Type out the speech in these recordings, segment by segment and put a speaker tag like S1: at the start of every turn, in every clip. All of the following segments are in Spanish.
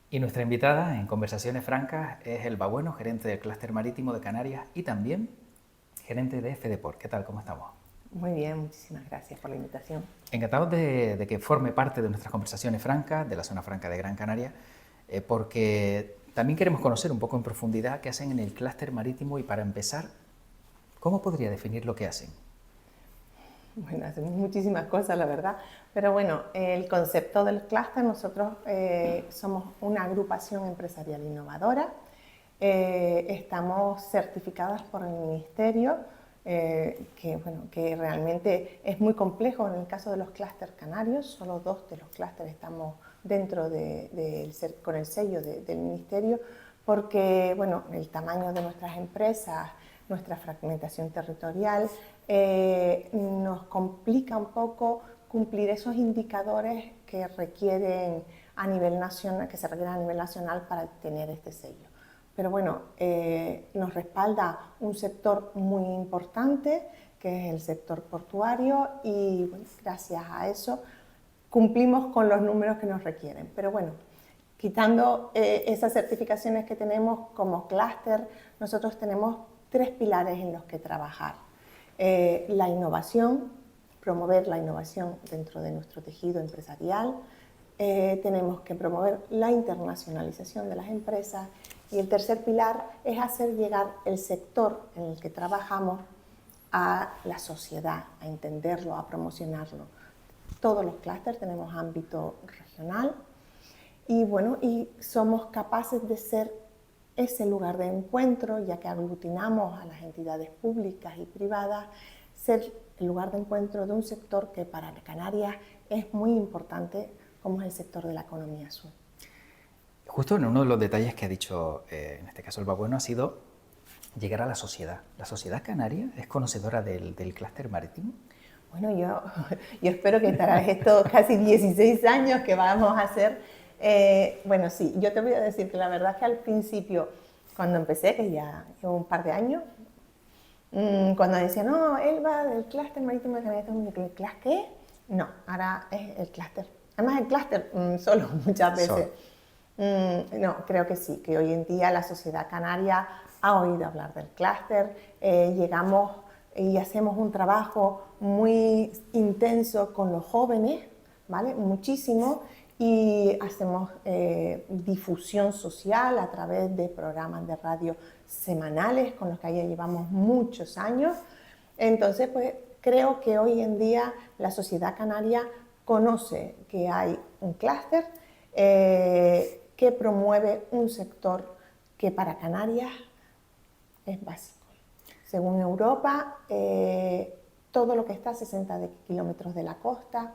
S1: Y nuestra invitada en Conversaciones Francas es Elba Bueno, gerente del Clúster Marítimo de Canarias y también gerente de FDPOR. ¿Qué tal? ¿Cómo estamos?
S2: Muy bien, muchísimas gracias por la invitación.
S1: Encantados de que forme parte de nuestras Conversaciones Francas, de la zona franca de Gran Canaria, porque también queremos conocer un poco en profundidad qué hacen en el Clúster Marítimo y para empezar, ¿cómo podría definir lo que hacen?
S2: Bueno, hacemos muchísimas cosas, la verdad. Pero bueno, el concepto del clúster, nosotros somos una agrupación empresarial innovadora. Estamos certificadas por el Ministerio, que realmente es muy complejo. En el caso de los clústeres canarios, solo 2 de los clústeres estamos dentro con el sello del Ministerio, porque bueno, el tamaño de nuestras empresas, nuestra fragmentación territorial, nos complica un poco cumplir esos indicadores que requieren a nivel nacional, que se requieren a nivel nacional para tener este sello. Pero bueno, nos respalda un sector muy importante, que es el sector portuario, y bueno, gracias a eso cumplimos con los números que nos requieren. Pero bueno, quitando esas certificaciones que tenemos como clúster, nosotros tenemos 3 pilares en los que trabajar. La innovación, promover la innovación dentro de nuestro tejido empresarial. Tenemos que promover la internacionalización de las empresas. Y el tercer pilar es hacer llegar el sector en el que trabajamos a la sociedad, a entenderlo, a promocionarlo. Todos los clústeres tenemos ámbito regional y bueno, y somos capaces de ser ese lugar de encuentro, ya que aglutinamos a las entidades públicas y privadas, ser el lugar de encuentro de un sector que para Canarias es muy importante, como es el sector de la economía azul.
S1: Justo en uno de los detalles que ha dicho, en este caso Elba Bueno, ha sido llegar a la sociedad. ¿La sociedad canaria es conocedora del clúster marítimo?
S2: Bueno, yo espero que tras estos casi 16 años que vamos a hacer, bueno, sí, yo te voy a decir que la verdad es que al principio, cuando empecé, que ya llevo un par de años, cuando decía, no, Elba del clúster marítimo de Canarias, ¿el clúster qué? No, ahora es el clúster. Además, el clúster solo muchas veces. No, creo que sí, que hoy en día la sociedad canaria ha oído hablar del clúster, llegamos y hacemos un trabajo muy intenso con los jóvenes, ¿vale? Muchísimo, y hacemos difusión social a través de programas de radio semanales con los que ya llevamos muchos años. Entonces, pues creo que hoy en día la sociedad canaria conoce que hay un clúster que promueve un sector que para Canarias es básico. Según Europa, todo lo que está a 60 kilómetros de la costa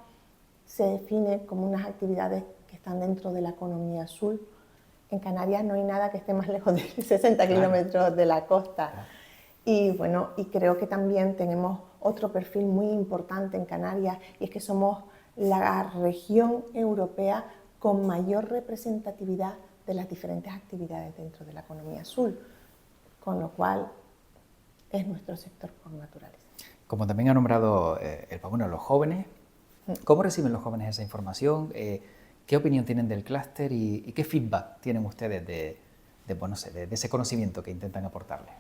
S2: se define como unas actividades que están dentro de la economía azul. En Canarias no hay nada que esté más lejos de 60 kilómetros de la costa. Y bueno, y creo que también tenemos otro perfil muy importante en Canarias, y es que somos la región europea con mayor representatividad de las diferentes actividades dentro de la economía azul, con lo cual es nuestro sector por naturaleza.
S1: Como también ha nombrado Elba Bueno, los jóvenes, ¿cómo reciben los jóvenes esa información? ¿Qué opinión tienen del clúster y qué feedback tienen ustedes de ese conocimiento que intentan aportarles?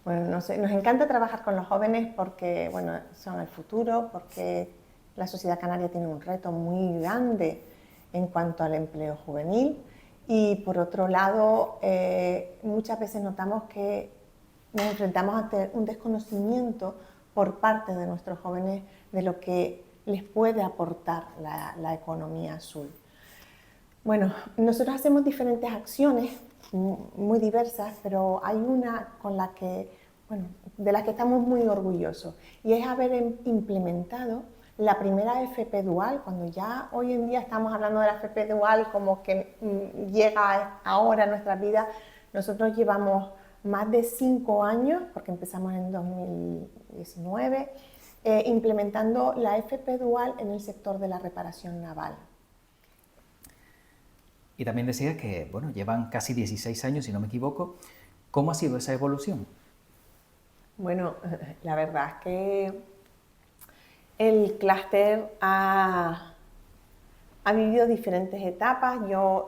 S2: Bueno, nos encanta trabajar con los jóvenes porque bueno, son el futuro, porque la sociedad canaria tiene un reto muy grande en cuanto al empleo juvenil, y por otro lado muchas veces notamos que nos enfrentamos a un desconocimiento por parte de nuestros jóvenes de lo que les puede aportar la economía azul. Bueno, nosotros hacemos diferentes acciones muy diversas, pero hay una con la que, bueno, de la que estamos muy orgullosos, y es haber implementado la primera FP Dual. Cuando ya hoy en día estamos hablando de la FP Dual como que llega ahora a nuestras vidas, nosotros llevamos más de 5 años, porque empezamos en 2019, implementando la FP Dual en el sector de la reparación naval.
S1: Y también decías que, bueno, llevan casi 16 años, si no me equivoco. ¿Cómo ha sido esa evolución?
S2: Bueno, la verdad es que el clúster ha ha vivido diferentes etapas. Yo,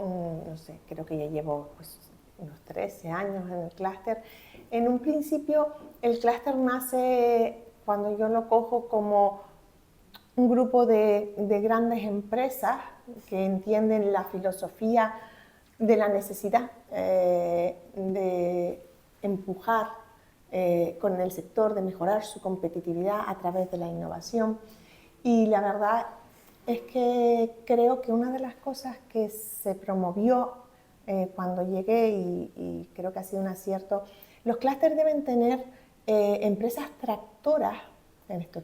S2: no sé, creo que ya llevo pues, unos 13 años en el clúster. En un principio, el clúster nace cuando yo lo cojo como un grupo de grandes empresas que entienden la filosofía de la necesidad de empujar con el sector, de mejorar su competitividad a través de la innovación. Y la verdad es que creo que una de las cosas que se promovió cuando llegué, y creo que ha sido un acierto, los clústeres deben tener empresas tractoras, en nuestro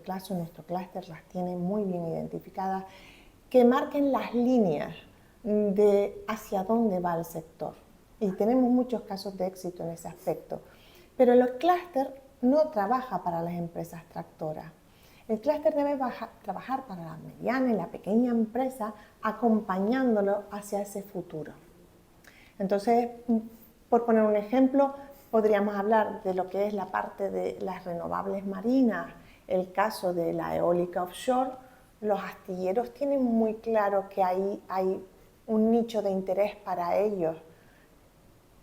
S2: clúster las tienen muy bien identificadas, que marquen las líneas de hacia dónde va el sector. Y tenemos muchos casos de éxito en ese aspecto. Pero el clúster no trabaja para las empresas tractoras. El clúster debe trabajar para la mediana y la pequeña empresa, acompañándolo hacia ese futuro. Entonces, por poner un ejemplo, podríamos hablar de lo que es la parte de las renovables marinas, el caso de la eólica offshore. Los astilleros tienen muy claro que ahí hay un nicho de interés para ellos.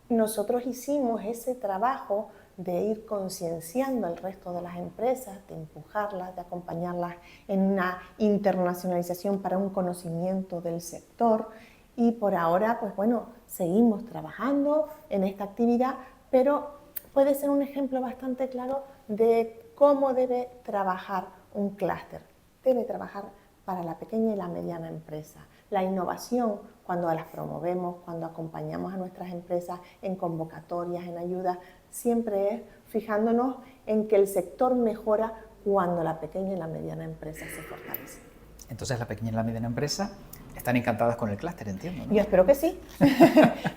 S2: Nosotros hicimos ese trabajo de ir concienciando al resto de las empresas, de empujarlas, de acompañarlas en una internacionalización para un conocimiento del sector. Y por ahora, pues bueno, seguimos trabajando en esta actividad, pero puede ser un ejemplo bastante claro de cómo debe trabajar un clúster. Debe trabajar para la pequeña y la mediana empresa. La innovación, cuando las promovemos, cuando acompañamos a nuestras empresas en convocatorias, en ayudas, siempre es fijándonos en que el sector mejora cuando la pequeña y la mediana empresa se fortalecen.
S1: Entonces la pequeña y la mediana empresa están encantadas con el clúster, entiendo, ¿no?
S2: Yo espero que sí.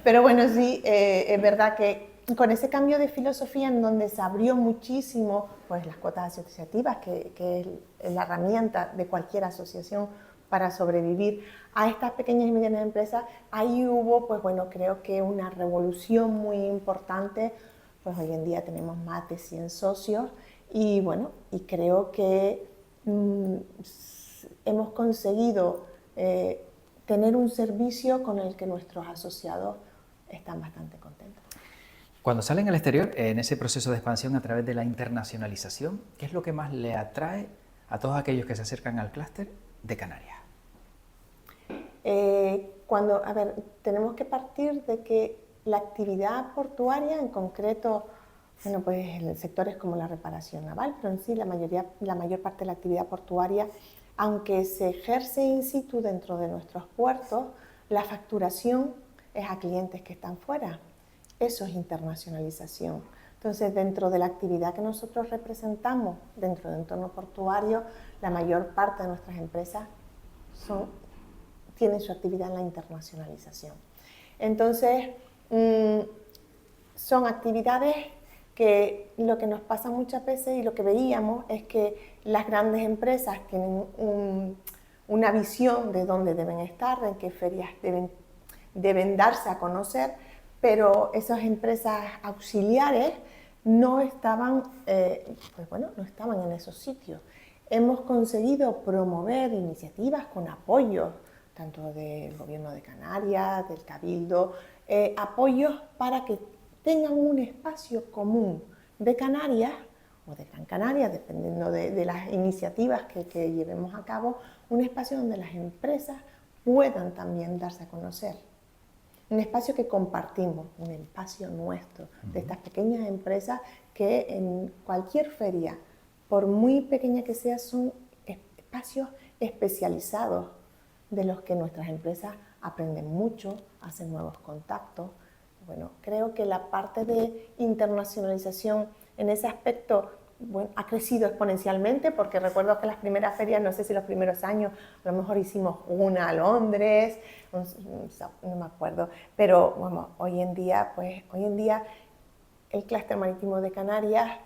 S2: Pero bueno, sí, es verdad que con ese cambio de filosofía en donde se abrió muchísimo pues, las cuotas asociativas, que es la herramienta de cualquier asociación para sobrevivir a estas pequeñas y medianas empresas, ahí hubo, pues bueno, creo que una revolución muy importante. Pues hoy en día tenemos más de 100 socios y bueno, y creo que hemos conseguido tener un servicio con el que nuestros asociados están bastante contentos.
S1: Cuando salen al exterior, en ese proceso de expansión a través de la internacionalización, ¿qué es lo que más le atrae a todos aquellos que se acercan al clúster de Canarias?
S2: Tenemos que partir de que la actividad portuaria, en concreto, bueno, pues en sectores como la reparación naval, pero en sí la mayor parte de la actividad portuaria, aunque se ejerce in situ dentro de nuestros puertos, la facturación es a clientes que están fuera. Eso es internacionalización. Entonces, dentro de la actividad que nosotros representamos dentro del entorno portuario, la mayor parte de nuestras empresas tienen su actividad en la internacionalización. Entonces, son actividades que lo que nos pasa muchas veces y lo que veíamos es que las grandes empresas tienen una visión de dónde deben estar, en qué ferias deben darse a conocer, pero esas empresas auxiliares no estaban, no estaban en esos sitios. Hemos conseguido promover iniciativas con apoyo, tanto del Gobierno de Canarias, del Cabildo, apoyos para que tengan un espacio común de Canarias o de Gran Canaria, dependiendo de las iniciativas que llevemos a cabo, un espacio donde las empresas puedan también darse a conocer. Un espacio que compartimos, un espacio nuestro, de estas pequeñas empresas que en cualquier feria, por muy pequeña que sea, son espacios especializados de los que nuestras empresas aprenden mucho, hacen nuevos contactos. Bueno, creo que la parte de internacionalización en ese aspecto ha crecido exponencialmente, porque recuerdo que las primeras ferias, no sé si los primeros años, a lo mejor hicimos una a Londres, no me acuerdo, pero bueno, hoy en día el Clúster Marítimo de Canarias,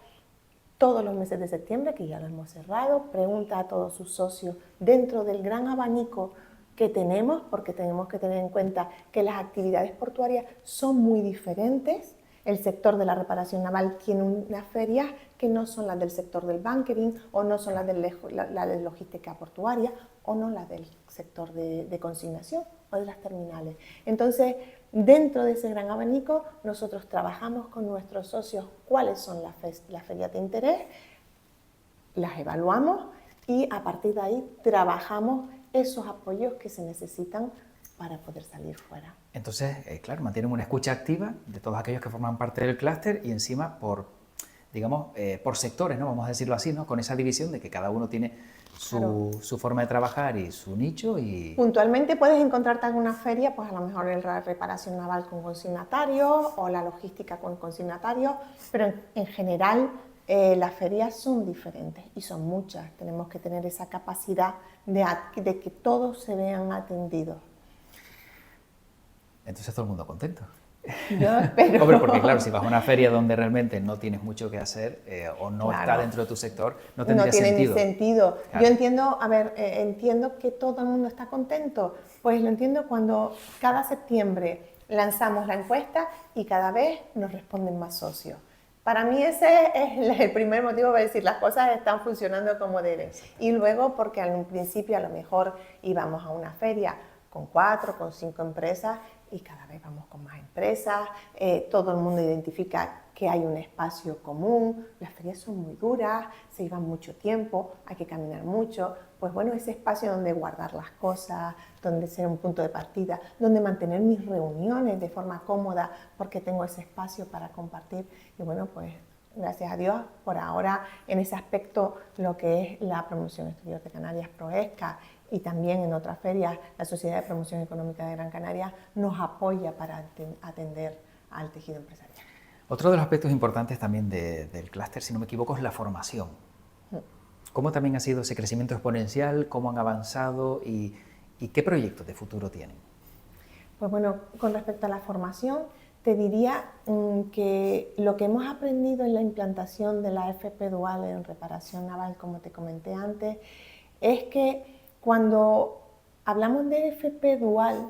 S2: todos los meses de septiembre, que ya lo hemos cerrado, pregunta a todos sus socios dentro del gran abanico que tenemos, porque tenemos que tener en cuenta que las actividades portuarias son muy diferentes. El sector de la reparación naval tiene unas ferias que no son las del sector del bunkering o no son las de la logística portuaria, o no la del sector de consignación o de las terminales. Entonces, dentro de ese gran abanico, nosotros trabajamos con nuestros socios cuáles son las ferias de interés, las evaluamos y a partir de ahí trabajamos esos apoyos que se necesitan para poder salir fuera.
S1: Entonces, claro, mantienen una escucha activa de todos aquellos que forman parte del clúster y encima por sectores, ¿no? Vamos a decirlo así, ¿no? Con esa división de que cada uno tiene su forma de trabajar y su nicho. Y
S2: puntualmente puedes encontrarte en una feria, pues a lo mejor la reparación naval con consignatarios o la logística con consignatarios, pero en general las ferias son diferentes y son muchas. Tenemos que tener esa capacidad de que todos se vean atendidos.
S1: Entonces todo el mundo contento.
S2: Yo espero.
S1: Hombre, porque claro, si vas a una feria donde realmente no tienes mucho que hacer o no
S2: Claro.
S1: está dentro de tu sector, no tendría sentido.
S2: No tiene ni sentido.
S1: Claro.
S2: Yo entiendo, entiendo que todo el mundo está contento. Pues lo entiendo cuando cada septiembre lanzamos la encuesta y cada vez nos responden más socios. Para mí ese es el primer motivo para decir las cosas están funcionando como deben. Y luego porque en un principio a lo mejor íbamos a una feria con 4, con 5 empresas y cada vez vamos con más empresas, todo el mundo identifica que hay un espacio común, las ferias son muy duras, se llevan mucho tiempo, hay que caminar mucho, pues bueno, ese espacio donde guardar las cosas, donde ser un punto de partida, donde mantener mis reuniones de forma cómoda porque tengo ese espacio para compartir y bueno, pues gracias a Dios, por ahora en ese aspecto lo que es la promoción exterior de Canarias, Proesca, y también en otras ferias, la Sociedad de Promoción Económica de Gran Canaria nos apoya para atender al tejido empresarial.
S1: Otro de los aspectos importantes también del clúster, si no me equivoco, es la formación. ¿Cómo también ha sido ese crecimiento exponencial? ¿Cómo han avanzado? ¿Y qué proyectos de futuro tienen?
S2: Pues bueno, con respecto a la formación, te diría que lo que hemos aprendido en la implantación de la FP Dual en reparación naval, como te comenté antes, es que cuando hablamos de FP Dual,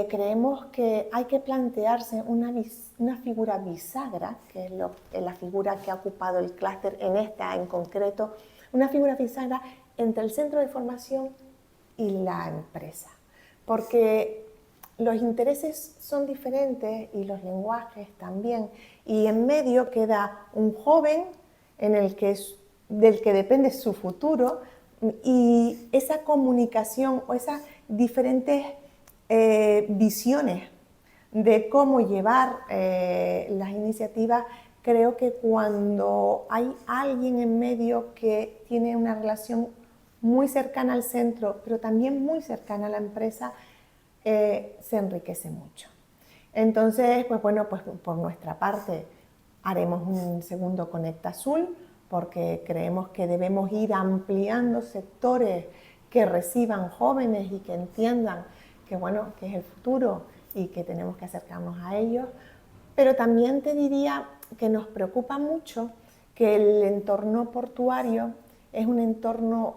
S2: creemos que hay que plantearse una figura bisagra, que es la figura que ha ocupado el clúster en esta en concreto, una figura bisagra entre el centro de formación y la empresa, porque los intereses son diferentes y los lenguajes también, y en medio queda un joven del que depende su futuro, y esa comunicación o esas diferentes visiones de cómo llevar las iniciativas, creo que cuando hay alguien en medio que tiene una relación muy cercana al centro, pero también muy cercana a la empresa, se enriquece mucho. Entonces, pues bueno, pues por nuestra parte haremos un segundo Conecta Azul, porque creemos que debemos ir ampliando sectores que reciban jóvenes y que entiendan que, bueno, que es el futuro y que tenemos que acercarnos a ellos. Pero también te diría que nos preocupa mucho que el entorno portuario es un entorno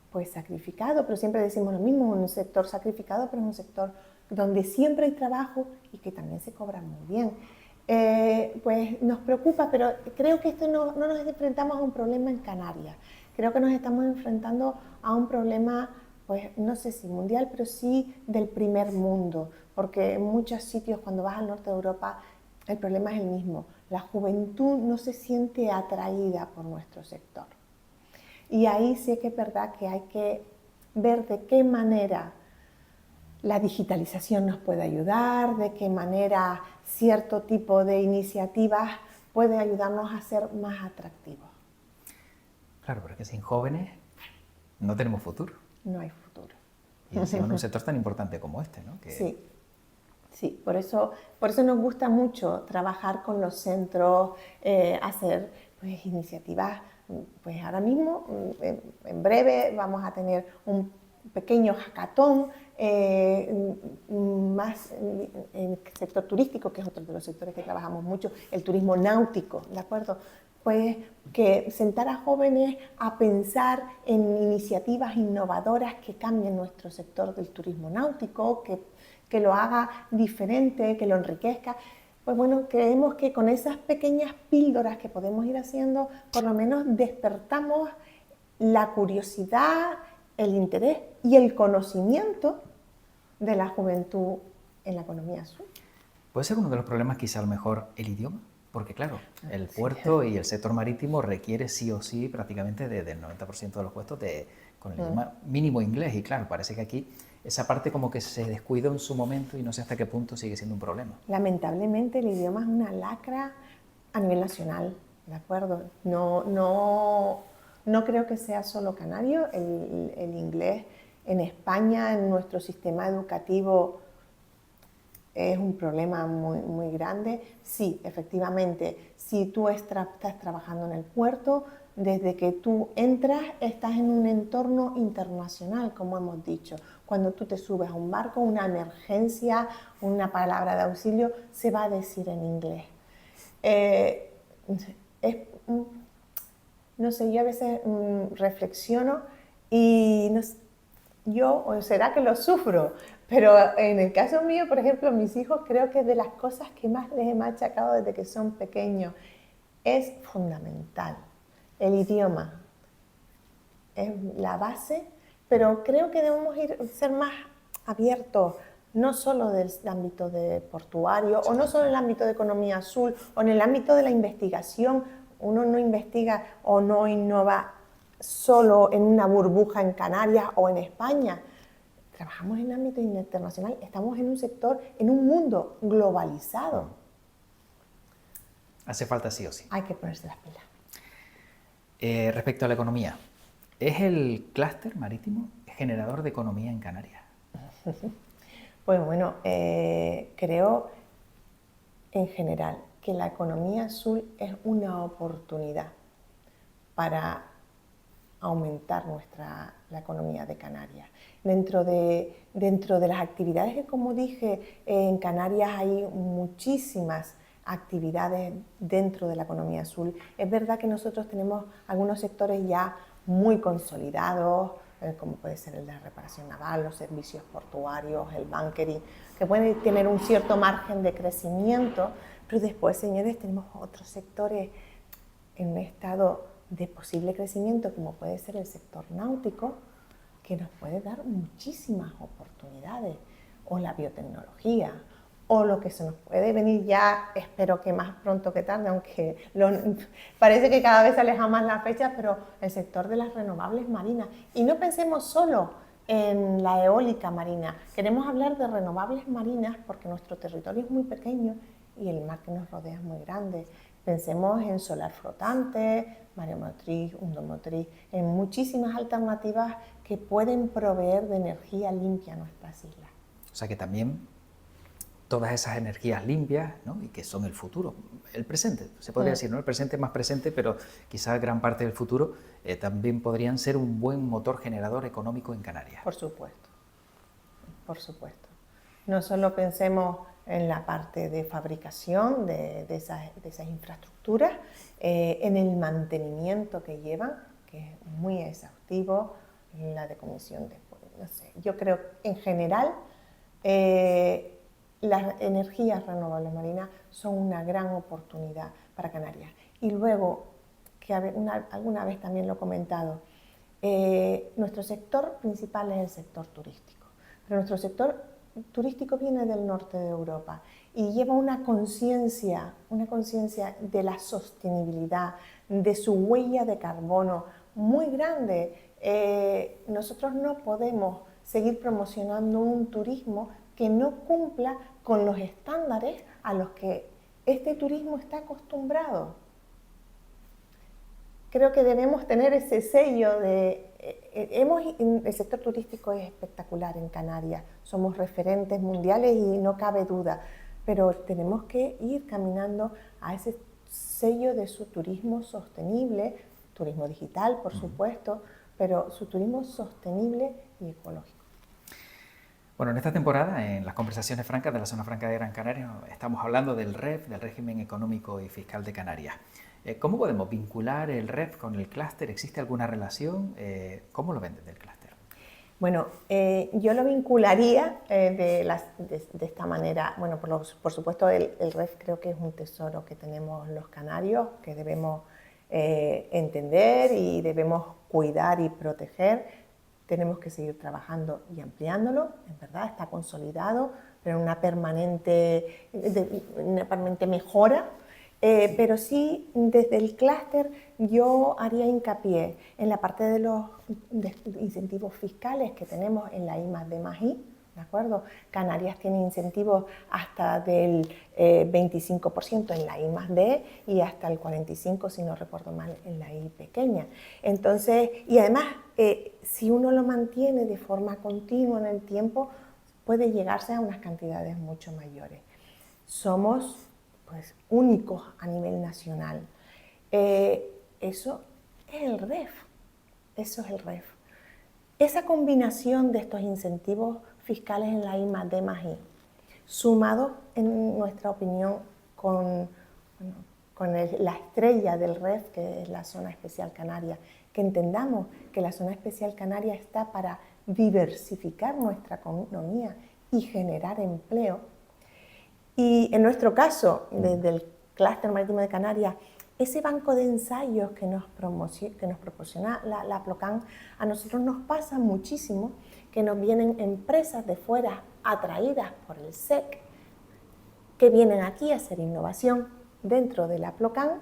S2: pues sacrificado, pero siempre decimos lo mismo, un sector sacrificado, pero es un sector donde siempre hay trabajo y que también se cobra muy bien. Pues nos preocupa, pero creo que esto no nos enfrentamos a un problema en Canarias. Creo que nos estamos enfrentando a un problema, pues no sé si mundial, pero sí del primer mundo, porque en muchos sitios cuando vas al norte de Europa el problema es el mismo. La juventud no se siente atraída por nuestro sector. Y ahí sí que es verdad que hay que ver de qué manera la digitalización nos puede ayudar, de qué manera cierto tipo de iniciativas puede ayudarnos a ser más atractivos.
S1: Claro, porque sin jóvenes no tenemos futuro.
S2: No hay futuro.
S1: Y encima en un sector tan importante como este, ¿no?
S2: Sí, sí, por eso nos gusta mucho trabajar con los centros, hacer pues, iniciativas. Pues ahora mismo, en breve, vamos a tener un pequeño hackathon más en el sector turístico, que es otro de los sectores que trabajamos mucho, el turismo náutico, ¿de acuerdo? Pues que sentar a jóvenes a pensar en iniciativas innovadoras que cambien nuestro sector del turismo náutico, que lo haga diferente, que lo enriquezca. Pues bueno, creemos que con esas pequeñas píldoras que podemos ir haciendo, por lo menos despertamos la curiosidad, el interés y el conocimiento de la juventud en la economía azul.
S1: ¿Puede ser uno de los problemas quizá a lo mejor el idioma? Porque claro, el puerto y el sector marítimo requiere sí o sí prácticamente del 90% de los puestos con el idioma mínimo inglés, y claro, parece que aquí esa parte como que se descuidó en su momento y no sé hasta qué punto sigue siendo un problema.
S2: Lamentablemente el idioma es una lacra a nivel nacional, ¿de acuerdo? No creo que sea solo canario, el inglés en España, en nuestro sistema educativo, es un problema muy grande. Sí, efectivamente, si tú estás trabajando en el puerto, desde que tú entras estás en un entorno internacional, como hemos dicho. Cuando tú te subes a un barco, una emergencia, una palabra de auxilio, se va a decir en inglés. No sé, yo a veces reflexiono y o será que lo sufro, pero en el caso mío, por ejemplo, mis hijos, creo que de las cosas que más les he machacado desde que son pequeños es fundamental. El idioma es la base, pero creo que debemos ser más abiertos, no solo del ámbito de portuario, o no solo en el ámbito de economía azul, o en el ámbito de la investigación. Uno no investiga o no innova solo en una burbuja en Canarias o en España. Trabajamos en ámbito internacional, estamos en un sector, en un mundo globalizado.
S1: Hace falta sí o sí.
S2: Hay que ponerse las pilas.
S1: Respecto a la economía, ¿es el clúster marítimo generador de economía en Canarias?
S2: Pues bueno, creo en general que la economía azul es una oportunidad para aumentar la economía de Canarias. Dentro de las actividades que, como dije, en Canarias hay muchísimas actividades dentro de la economía azul. Es verdad que nosotros tenemos algunos sectores ya muy consolidados, como puede ser el de la reparación naval, los servicios portuarios, el bunkering, que pueden tener un cierto margen de crecimiento, pero después, señores, tenemos otros sectores en un estado de posible crecimiento, como puede ser el sector náutico, que nos puede dar muchísimas oportunidades, o la biotecnología, o lo que se nos puede venir ya, espero que más pronto que tarde, aunque parece que cada vez se aleja más la fecha, pero el sector de las renovables marinas. Y no pensemos solo en la eólica marina, queremos hablar de renovables marinas porque nuestro territorio es muy pequeño y el mar que nos rodea es muy grande. Pensemos en solar flotante, mareomotriz, hundomotriz, en muchísimas alternativas que pueden proveer de energía limpia a nuestras islas.
S1: O sea que también todas esas energías limpias, ¿no? Y que son el futuro, el presente, se podría decir, ¿no? El presente es más presente, pero quizás gran parte del futuro también podrían ser un buen motor generador económico en Canarias.
S2: Por supuesto, por supuesto. No solo pensemos en la parte de fabricación de esas infraestructuras, en el mantenimiento que llevan, que es muy exhaustivo, la decomisión después, no sé. Yo creo que en general las energías renovables marinas son una gran oportunidad para Canarias. Y luego, que alguna vez también lo he comentado, nuestro sector principal es el sector turístico, pero nuestro sector turístico viene del norte de Europa y lleva una conciencia de la sostenibilidad, de su huella de carbono muy grande. Nosotros no podemos seguir promocionando un turismo que no cumpla con los estándares a los que este turismo está acostumbrado. Creo que debemos tener ese sello de... el sector turístico es espectacular en Canarias, somos referentes mundiales y no cabe duda, pero tenemos que ir caminando a ese sello de su turismo sostenible, turismo digital, por supuesto, pero su turismo sostenible y ecológico.
S1: Bueno, en esta temporada, en las conversaciones francas de la Zona Franca de Gran Canaria, estamos hablando del REF, del Régimen Económico y Fiscal de Canarias. ¿Cómo podemos vincular el REF con el clúster? ¿Existe alguna relación? ¿Cómo lo ven desde el clúster?
S2: Bueno, yo lo vincularía de esta manera. Bueno, por supuesto el REF creo que es un tesoro que tenemos los canarios, que debemos entender y debemos cuidar y proteger. Tenemos que seguir trabajando y ampliándolo, en verdad está consolidado, pero en una permanente mejora. Pero sí, desde el clúster yo haría hincapié en la parte de los incentivos fiscales que tenemos en la I+D+I, ¿de acuerdo? Canarias tiene incentivos hasta del 25% en la I+D y hasta el 45%, si no recuerdo mal, en la I pequeña. Entonces, y además, si uno lo mantiene de forma continua en el tiempo, puede llegarse a unas cantidades mucho mayores. Somos pues únicos a nivel nacional. Eso es el REF, eso es el REF. Esa combinación de estos incentivos fiscales en la I+D+I, sumado, en nuestra opinión, con la estrella del REF, que es la Zona Especial Canaria, que entendamos que la Zona Especial Canaria está para diversificar nuestra economía y generar empleo. Y en nuestro caso, desde el Clúster Marítimo de Canarias, ese banco de ensayos que nos proporciona la Plocan, a nosotros nos pasa muchísimo que nos vienen empresas de fuera atraídas por el SEC, que vienen aquí a hacer innovación dentro de la Plocan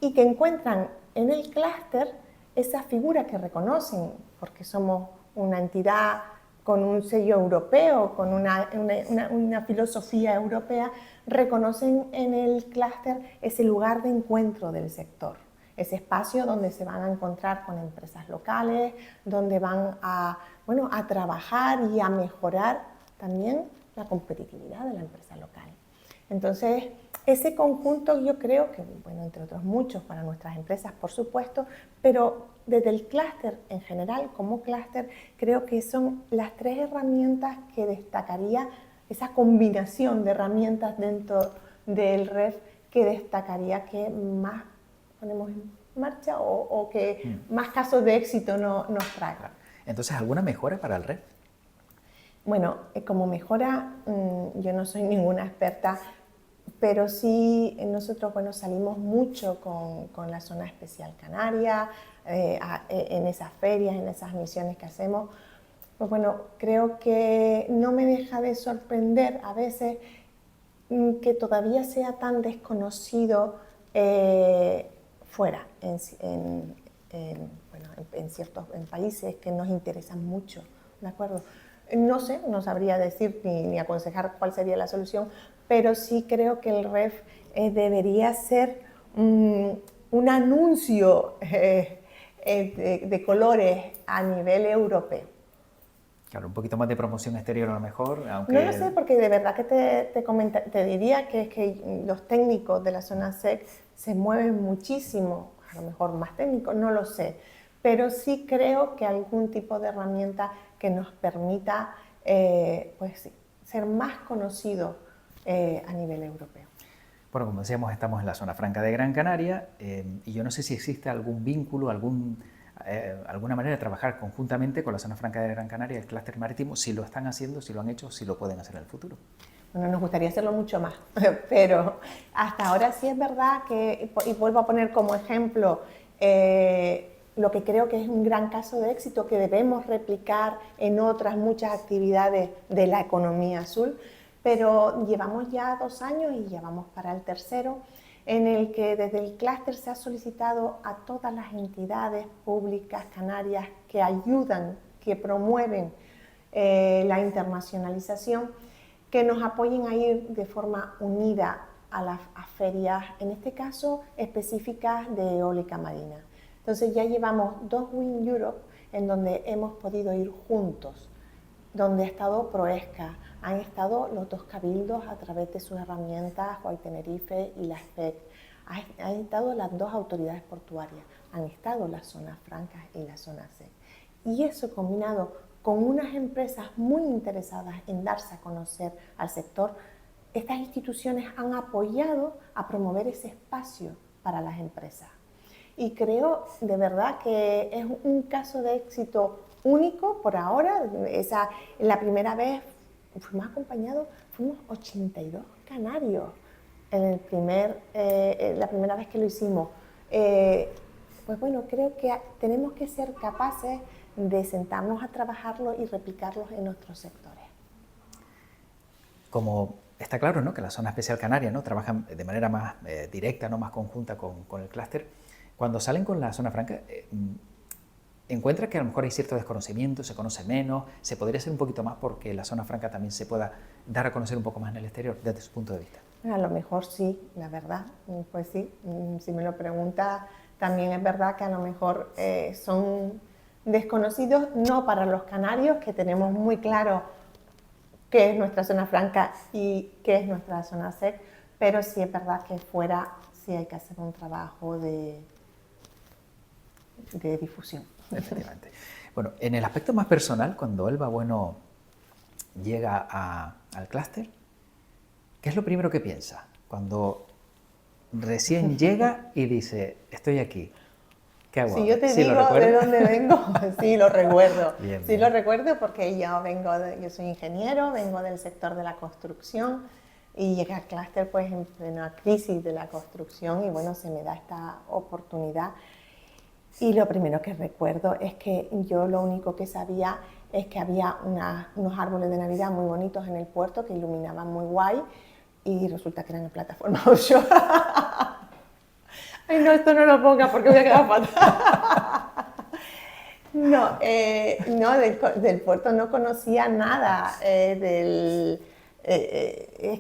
S2: y que encuentran en el clúster esa figura que reconocen, porque somos una entidad con un sello europeo, con una filosofía europea, reconocen en el clúster ese lugar de encuentro del sector, ese espacio donde se van a encontrar con empresas locales, donde van a trabajar y a mejorar también la competitividad de la empresa local. Entonces, ese conjunto yo creo que, entre otros muchos para nuestras empresas, por supuesto, pero desde el clúster en general, como clúster, creo que son las tres herramientas que destacaría, esa combinación de herramientas dentro del REF que destacaría que más ponemos en marcha o que más casos de éxito nos trae.
S1: Entonces, ¿alguna mejora para el REF?
S2: Bueno, como mejora, yo no soy ninguna experta, pero sí nosotros salimos mucho con la Zona Especial Canaria, en esas ferias, en esas misiones que hacemos. Pues creo que no me deja de sorprender a veces que todavía sea tan desconocido fuera, en países que nos interesan mucho, ¿de acuerdo? No sé, no sabría decir ni aconsejar cuál sería la solución, pero sí creo que el REF debería ser un anuncio de colores a nivel europeo.
S1: Claro, un poquito más de promoción exterior a lo mejor, aunque...
S2: No lo sé, porque de verdad que te diría que los técnicos de la zona SEC se mueven muchísimo, a lo mejor más técnicos, no lo sé, pero sí creo que algún tipo de herramienta que nos permita ser más conocidos a nivel europeo.
S1: Bueno, como decíamos, estamos en la zona franca de Gran Canaria y yo no sé si existe algún vínculo, alguna manera de trabajar conjuntamente con la zona franca de Gran Canaria, el clúster marítimo, si lo están haciendo, si lo han hecho, si lo pueden hacer en el futuro.
S2: Bueno, nos gustaría hacerlo mucho más, pero hasta ahora sí es verdad que, y vuelvo a poner como ejemplo, lo que creo que es un gran caso de éxito que debemos replicar en otras muchas actividades de la economía azul, pero llevamos ya 2 años y ya vamos para el tercero, en el que desde el clúster se ha solicitado a todas las entidades públicas canarias que ayudan, que promueven la internacionalización, que nos apoyen a ir de forma unida a las ferias, en este caso específicas de eólica marina. Entonces ya llevamos 2 Wind Europe en donde hemos podido ir juntos, donde ha estado Proesca, han estado los 2 cabildos a través de sus herramientas, Guay Tenerife y la FEC, han estado las 2 autoridades portuarias, han estado las zonas francas y la zona SEC. Y eso combinado con unas empresas muy interesadas en darse a conocer al sector, estas instituciones han apoyado a promover ese espacio para las empresas. Y creo de verdad que es un caso de éxito único por ahora. La primera vez fuimos acompañados, fuimos 82 canarios la primera vez que lo hicimos. Pues bueno, creo que tenemos que ser capaces de sentarnos a trabajarlo y replicarlos en otros sectores.
S1: Como está claro, ¿no?, que la zona especial canaria, ¿no?, trabajan de manera más directa, ¿no?, más conjunta con el clúster, cuando salen con la zona franca, ¿encuentra que a lo mejor hay cierto desconocimiento, se conoce menos, se podría hacer un poquito más porque la zona franca también se pueda dar a conocer un poco más en el exterior, desde su punto de vista?
S2: A lo mejor sí, la verdad, pues sí, si me lo pregunta, también es verdad que a lo mejor son desconocidos, no para los canarios, que tenemos muy claro qué es nuestra zona franca y qué es nuestra zona SEC, pero sí es verdad que fuera sí hay que hacer un trabajo de difusión.
S1: Efectivamente. Bueno, en el aspecto más personal, cuando Elba Bueno llega al clúster, ¿qué es lo primero que piensa? Cuando recién llega y dice, estoy aquí, ¿qué hago?
S2: Si yo te
S1: ¿Sí
S2: digo
S1: lo
S2: de dónde vengo, sí lo recuerdo.
S1: Bien,
S2: Sí
S1: bien.
S2: lo recuerdo porque yo soy ingeniero, vengo del sector de la construcción y llegué al clúster pues en plena crisis de la construcción y bueno, se me da esta oportunidad. Y lo primero que recuerdo es que yo lo único que sabía es que había unos árboles de Navidad muy bonitos en el puerto que iluminaban muy guay y resulta que eran en plataforma offshore. Ay, no, esto no lo ponga porque voy a quedar fatal. No, del puerto no conocía nada. Es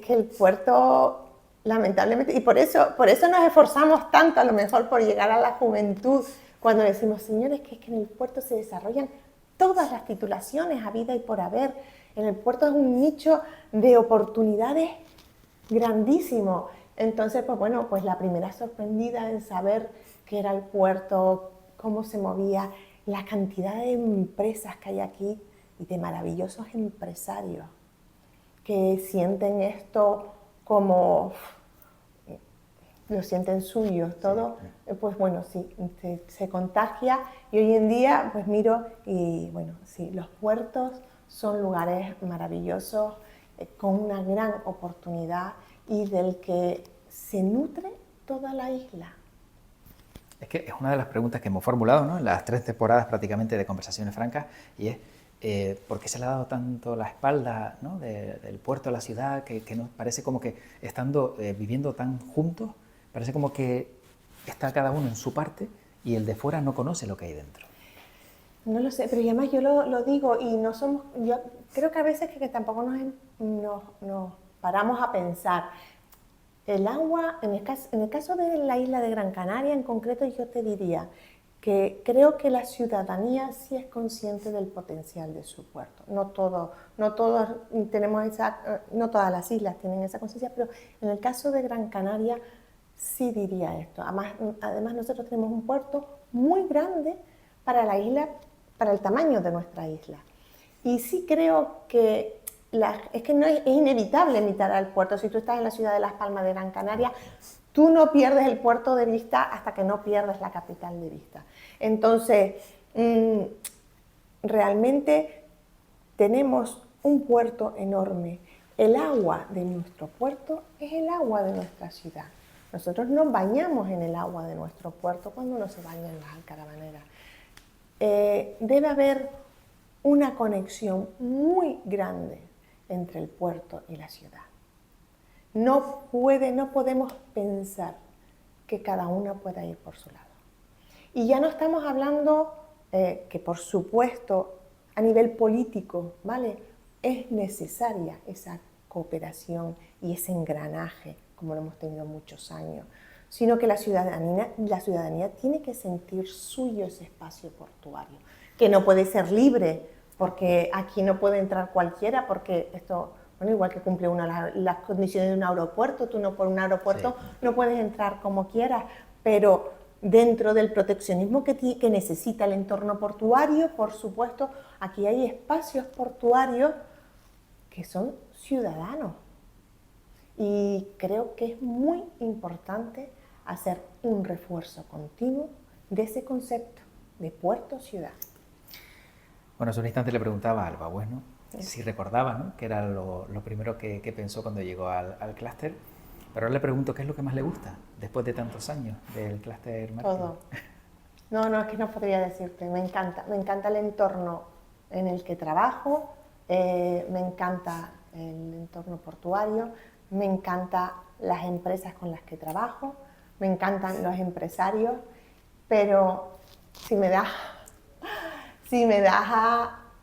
S2: que el puerto, lamentablemente, y por eso nos esforzamos tanto, a lo mejor por llegar a la juventud, cuando decimos, señores, que es que en el puerto se desarrollan todas las titulaciones a vida y por haber. En el puerto es un nicho de oportunidades grandísimo. Entonces, pues bueno, pues la primera sorprendida en saber qué era el puerto, cómo se movía, la cantidad de empresas que hay aquí y de maravillosos empresarios que sienten esto como, lo sienten suyo, todo, pues bueno, sí, se contagia y hoy en día pues miro y bueno, sí, los puertos son lugares maravillosos con una gran oportunidad y del que se nutre toda la isla.
S1: Es que es una de las preguntas que hemos formulado, ¿no?, en las 3 temporadas prácticamente de Conversaciones Francas, y es ¿por qué se le ha dado tanto la espalda, ¿no?, del puerto a la ciudad, que nos parece como que estando viviendo tan juntos, parece como que está cada uno en su parte y el de fuera no conoce lo que hay dentro?
S2: No lo sé, pero además yo lo digo y no somos, yo creo que a veces que tampoco nos paramos a pensar. El agua, en el caso de la isla de Gran Canaria en concreto, yo te diría que creo que la ciudadanía sí es consciente del potencial de su puerto. No todas las islas tienen esa conciencia, pero en el caso de Gran Canaria sí diría esto. Además nosotros tenemos un puerto muy grande para la isla, para el tamaño de nuestra isla. Y sí creo que es que no es inevitable imitar al puerto. Si tú estás en la ciudad de Las Palmas de Gran Canaria, tú no pierdes el puerto de vista hasta que no pierdes la capital de vista. Entonces, realmente tenemos un puerto enorme. El agua de nuestro puerto es el agua de nuestra ciudad. Nosotros nos bañamos en el agua de nuestro puerto cuando uno se baña en las alcaravaneras. Debe haber una conexión muy grande entre el puerto y la ciudad. No podemos pensar que cada una pueda ir por su lado. Y ya no estamos hablando que, por supuesto, a nivel político, ¿vale?, es necesaria esa cooperación y ese engranaje, como lo hemos tenido muchos años, sino que la ciudadanía tiene que sentir suyo ese espacio portuario, que no puede ser libre, porque aquí no puede entrar cualquiera, porque esto, bueno, igual que cumple uno las condiciones de un aeropuerto, tú no por un aeropuerto no puedes entrar como quieras, pero dentro del proteccionismo que necesita el entorno portuario, por supuesto, aquí hay espacios portuarios que son ciudadanos. Y creo que es muy importante hacer un refuerzo continuo de ese concepto de puerto-ciudad.
S1: Bueno, hace un instante le preguntaba a Elba Bueno si recordaba, ¿no?, que era lo primero que pensó cuando llegó al clúster. Pero ahora le pregunto, ¿qué es lo que más le gusta después de tantos años del clúster marítimo?
S2: Todo. No, es que no podría decirte. Me encanta el entorno en el que trabajo, me encanta el entorno portuario, me encantan las empresas con las que trabajo, me encantan los empresarios, pero si me das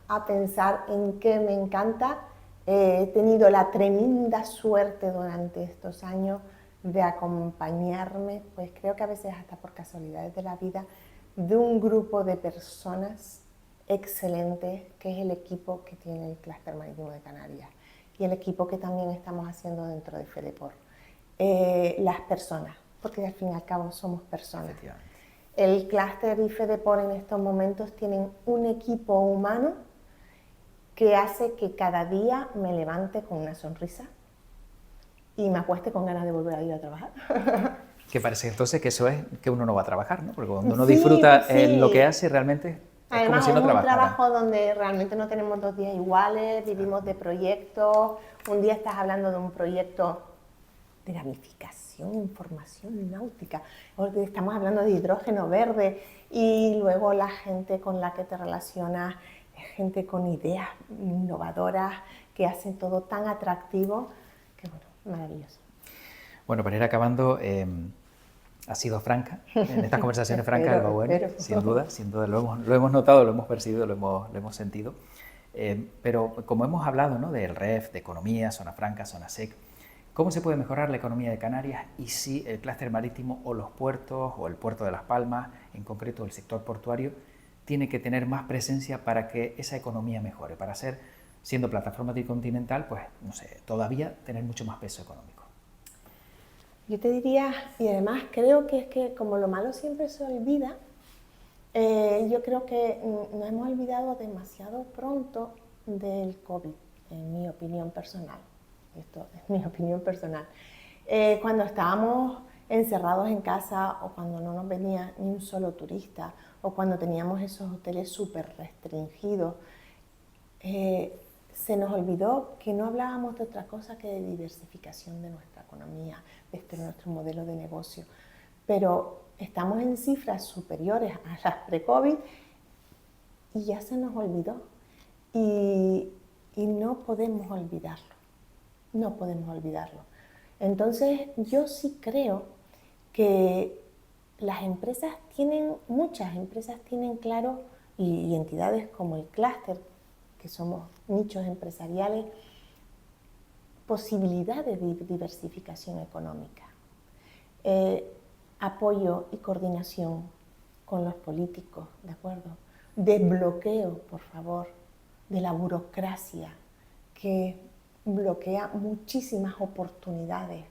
S2: a pensar en qué me encanta, he tenido la tremenda suerte durante estos años de acompañarme, pues creo que a veces hasta por casualidades de la vida, de un grupo de personas excelentes, que es el equipo que tiene el Clúster Marítimo de Canarias y el equipo que también estamos haciendo dentro de FEDEPOR. Las personas, porque al fin y al cabo somos personas. El Clúster y FEDEPOR en estos momentos tienen un equipo humano que hace que cada día me levante con una sonrisa y me acueste con ganas de volver a ir a trabajar.
S1: Que parece entonces que eso es que uno no va a trabajar, ¿no? Porque cuando uno disfruta lo que hace, realmente es como si no trabajara.
S2: Es un trabajo donde realmente no tenemos 2 días iguales, vivimos de proyectos. Un día estás hablando de un proyecto de gamificación, información náutica, estamos hablando de hidrógeno verde, y luego la gente con la que te relacionas es gente con ideas innovadoras que hacen todo tan atractivo que, bueno, maravilloso.
S1: Bueno, para ir acabando, ha sido franca, en estas conversaciones francas, Alba Bueno, sin duda, lo hemos notado, lo hemos percibido, lo hemos sentido. Pero como hemos hablado, ¿no?, del REF, de economía, zona franca, zona SEC, ¿cómo se puede mejorar la economía de Canarias y si el clúster marítimo o los puertos o el puerto de Las Palmas, en concreto el sector portuario, tiene que tener más presencia para que esa economía mejore, para ser, siendo plataforma tricontinental, pues, no sé, todavía tener mucho más peso económico?
S2: Yo te diría, y además creo que es que como lo malo siempre se olvida, yo creo que nos hemos olvidado demasiado pronto del COVID, en mi opinión personal. Esto es mi opinión personal. Cuando estábamos encerrados en casa o cuando no nos venía ni un solo turista o cuando teníamos esos hoteles súper restringidos, se nos olvidó que no hablábamos de otra cosa que de diversificación de nuestra economía, de nuestro modelo de negocio. Pero estamos en cifras superiores a las pre-COVID y ya se nos olvidó. Y no podemos olvidarlo. No podemos olvidarlo. Entonces, yo sí creo que las empresas muchas empresas tienen claro, y entidades como el clúster, que somos nichos empresariales, posibilidades de diversificación económica, apoyo y coordinación con los políticos, ¿de acuerdo? Desbloqueo, por favor, de la burocracia que bloquea muchísimas oportunidades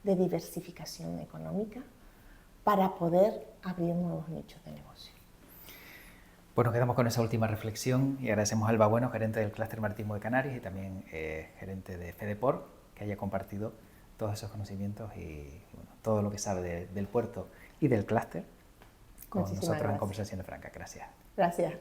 S2: de diversificación económica para poder abrir nuevos nichos de negocio.
S1: Bueno, quedamos con esa última reflexión y agradecemos a Alba Bueno, gerente del Clúster Marítimo de Canarias y también gerente de FEDEPOR, que haya compartido todos esos conocimientos y bueno, todo lo que sabe del puerto y del clúster con nosotros en Conversaciones Francas. Gracias.
S2: Gracias.